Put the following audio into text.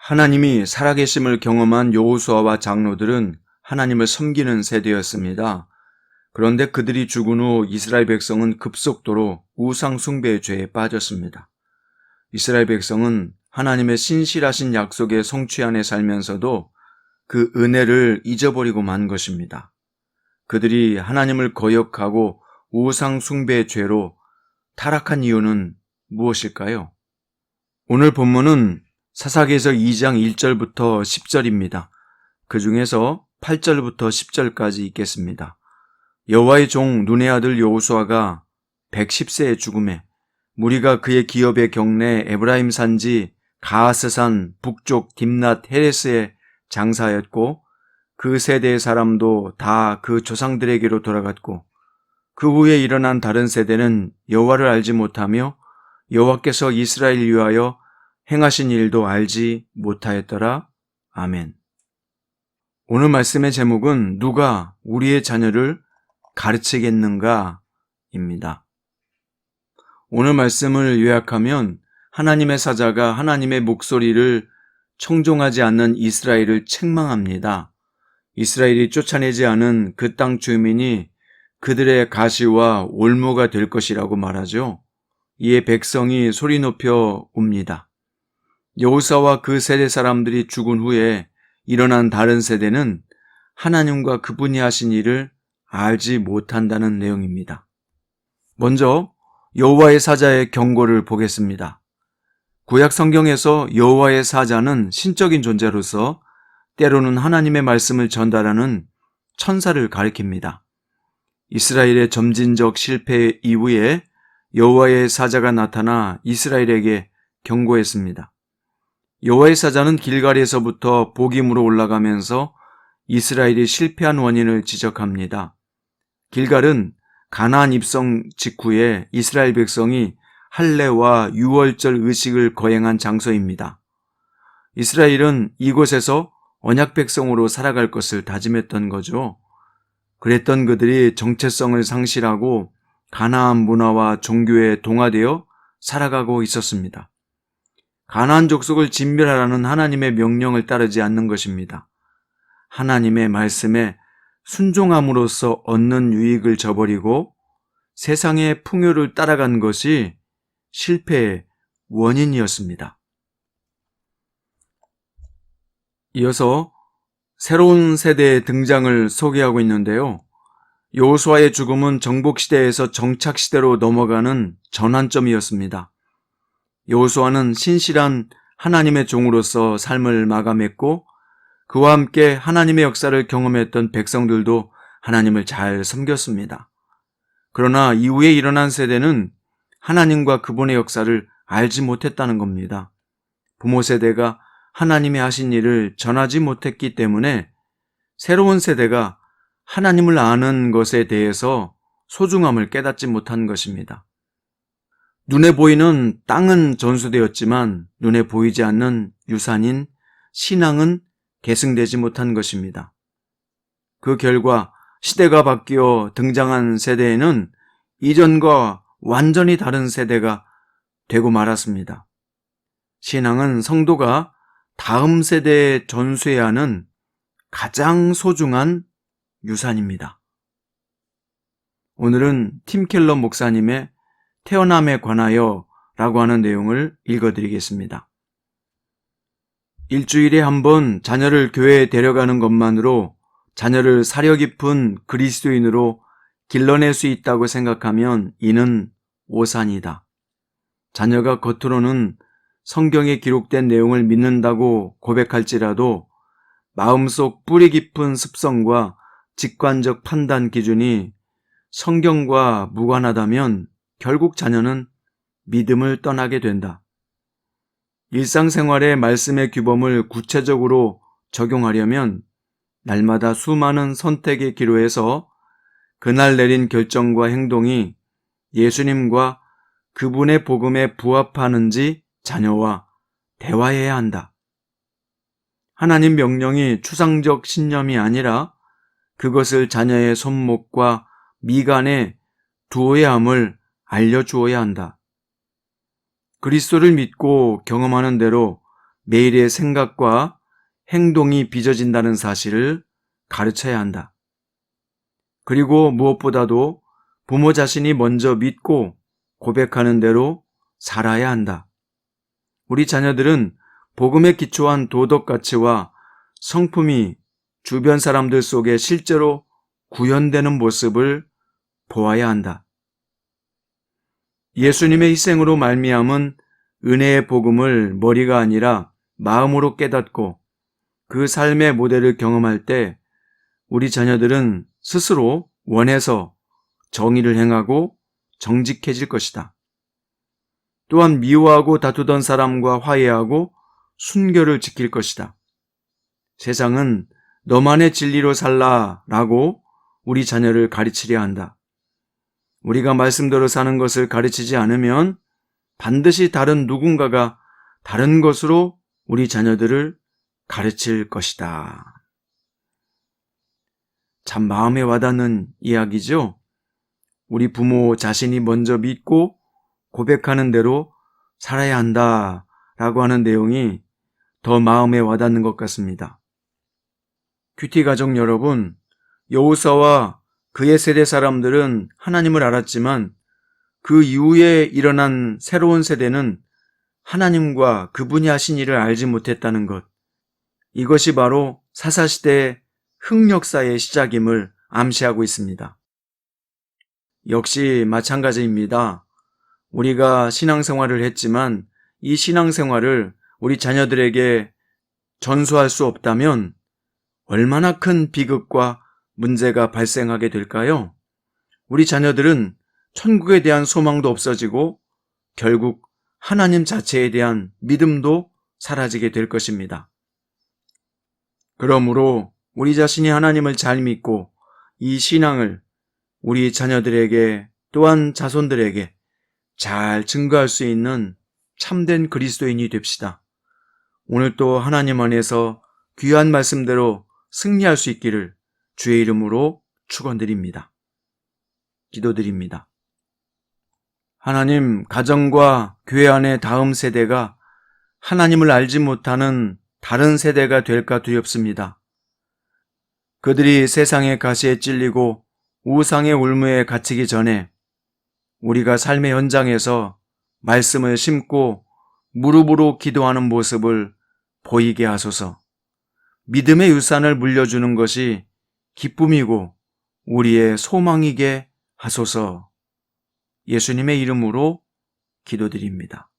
하나님이 살아계심을 경험한 여호수아와 장로들은 하나님을 섬기는 세대였습니다. 그런데 그들이 죽은 후 이스라엘 백성은 급속도로 우상 숭배의 죄에 빠졌습니다. 이스라엘 백성은 하나님의 신실하신 약속의 성취 안에 살면서도 그 은혜를 잊어버리고 만 것입니다. 그들이 하나님을 거역하고 우상 숭배의 죄로 타락한 이유는 무엇일까요? 오늘 본문은 사사기에서 2장 1절부터 10절입니다. 그 중에서 8절부터 10절까지 읽겠습니다. 여호와의 종 눈의 아들 여호수아가 110세의 죽음에 무리가 그의 기업의 경내 에브라임 산지 가하스산 북쪽 딥낫 헤레스에 장사하였고 그 세대의 사람도 다 그 조상들에게로 돌아갔고 그 후에 일어난 다른 세대는 여호와를 알지 못하며 여호와께서 이스라엘을 위하여 행하신 일도 알지 못하였더라. 아멘. 오늘 말씀의 제목은 누가 우리의 자녀를 가르치겠는가? 입니다. 오늘 말씀을 요약하면 하나님의 사자가 하나님의 목소리를 청종하지 않는 이스라엘을 책망합니다. 이스라엘이 쫓아내지 않은 그 땅 주민이 그들의 가시와 올무가 될 것이라고 말하죠. 이에 백성이 소리 높여 웁니다. 여호수아와 그 세대 사람들이 죽은 후에 일어난 다른 세대는 하나님과 그분이 하신 일을 알지 못한다는 내용입니다. 먼저 여호와의 사자의 경고를 보겠습니다. 구약 성경에서 여호와의 사자는 신적인 존재로서 때로는 하나님의 말씀을 전달하는 천사를 가리킵니다. 이스라엘의 점진적 실패 이후에 여호와의 사자가 나타나 이스라엘에게 경고했습니다. 여호와의 사자는 길갈에서부터 복임으로 올라가면서 이스라엘이 실패한 원인을 지적합니다. 길갈은 가나안 입성 직후에 이스라엘 백성이 할례와 유월절 의식을 거행한 장소입니다. 이스라엘은 이곳에서 언약 백성으로 살아갈 것을 다짐했던 거죠. 그랬던 그들이 정체성을 상실하고 가나안 문화와 종교에 동화되어 살아가고 있었습니다. 가나안 족속을 진멸하라는 하나님의 명령을 따르지 않는 것입니다. 하나님의 말씀에 순종함으로써 얻는 유익을 저버리고 세상의 풍요를 따라간 것이 실패의 원인이었습니다. 이어서 새로운 세대의 등장을 소개하고 있는데요. 여호수아의 죽음은 정복시대에서 정착시대로 넘어가는 전환점이었습니다. 여호수아는 신실한 하나님의 종으로서 삶을 마감했고 그와 함께 하나님의 역사를 경험했던 백성들도 하나님을 잘 섬겼습니다. 그러나 이후에 일어난 세대는 하나님과 그분의 역사를 알지 못했다는 겁니다. 부모 세대가 하나님이 하신 일을 전하지 못했기 때문에 새로운 세대가 하나님을 아는 것에 대해서 소중함을 깨닫지 못한 것입니다. 눈에 보이는 땅은 전수되었지만 눈에 보이지 않는 유산인 신앙은 계승되지 못한 것입니다. 그 결과 시대가 바뀌어 등장한 세대에는 이전과 완전히 다른 세대가 되고 말았습니다. 신앙은 성도가 다음 세대에 전수해야 하는 가장 소중한 유산입니다. 오늘은 팀 켈러 목사님의 태어남에 관하여 라고 하는 내용을 읽어드리겠습니다. 일주일에 한 번 자녀를 교회에 데려가는 것만으로 자녀를 사려 깊은 그리스도인으로 길러낼 수 있다고 생각하면 이는 오산이다. 자녀가 겉으로는 성경에 기록된 내용을 믿는다고 고백할지라도 마음속 뿌리 깊은 습성과 직관적 판단 기준이 성경과 무관하다면 결국 자녀는 믿음을 떠나게 된다. 일상생활의 말씀의 규범을 구체적으로 적용하려면 날마다 수많은 선택의 기로에서 그날 내린 결정과 행동이 예수님과 그분의 복음에 부합하는지 자녀와 대화해야 한다. 하나님 명령이 추상적 신념이 아니라 그것을 자녀의 손목과 미간에 두어야 함을 알려주어야 한다. 그리스도를 믿고 경험하는 대로 매일의 생각과 행동이 빚어진다는 사실을 가르쳐야 한다. 그리고 무엇보다도 부모 자신이 먼저 믿고 고백하는 대로 살아야 한다. 우리 자녀들은 복음에 기초한 도덕 가치와 성품이 주변 사람들 속에 실제로 구현되는 모습을 보아야 한다. 예수님의 희생으로 말미암은 은혜의 복음을 머리가 아니라 마음으로 깨닫고 그 삶의 모델을 경험할 때 우리 자녀들은 스스로 원해서 정의를 행하고 정직해질 것이다. 또한 미워하고 다투던 사람과 화해하고 순결을 지킬 것이다. 세상은 너만의 진리로 살라라고 우리 자녀를 가르치려 한다. 우리가 말씀대로 사는 것을 가르치지 않으면 반드시 다른 누군가가 다른 것으로 우리 자녀들을 가르칠 것이다. 참 마음에 와닿는 이야기죠? 우리 부모 자신이 먼저 믿고 고백하는 대로 살아야 한다라고 하는 내용이 더 마음에 와닿는 것 같습니다. 큐티 가족 여러분, 여호사와 그의 세대 사람들은 하나님을 알았지만 그 이후에 일어난 새로운 세대는 하나님과 그분이 하신 일을 알지 못했다는 것. 이것이 바로 사사시대의 흑역사의 시작임을 암시하고 있습니다. 역시 마찬가지입니다. 우리가 신앙생활을 했지만 이 신앙생활을 우리 자녀들에게 전수할 수 없다면 얼마나 큰 비극과 문제가 발생하게 될까요? 우리 자녀들은 천국에 대한 소망도 없어지고 결국 하나님 자체에 대한 믿음도 사라지게 될 것입니다. 그러므로 우리 자신이 하나님을 잘 믿고 이 신앙을 우리 자녀들에게 또한 자손들에게 잘 증거할 수 있는 참된 그리스도인이 됩시다. 오늘 또 하나님 안에서 귀한 말씀대로 승리할 수 있기를 주의 이름으로 축원드립니다. 기도드립니다. 하나님, 가정과 교회 안의 다음 세대가 하나님을 알지 못하는 다른 세대가 될까 두렵습니다. 그들이 세상의 가시에 찔리고 우상의 올무에 갇히기 전에 우리가 삶의 현장에서 말씀을 심고 무릎으로 기도하는 모습을 보이게 하소서. 믿음의 유산을 물려주는 것이 기쁨이고 우리의 소망이게 하소서. 예수님의 이름으로 기도드립니다.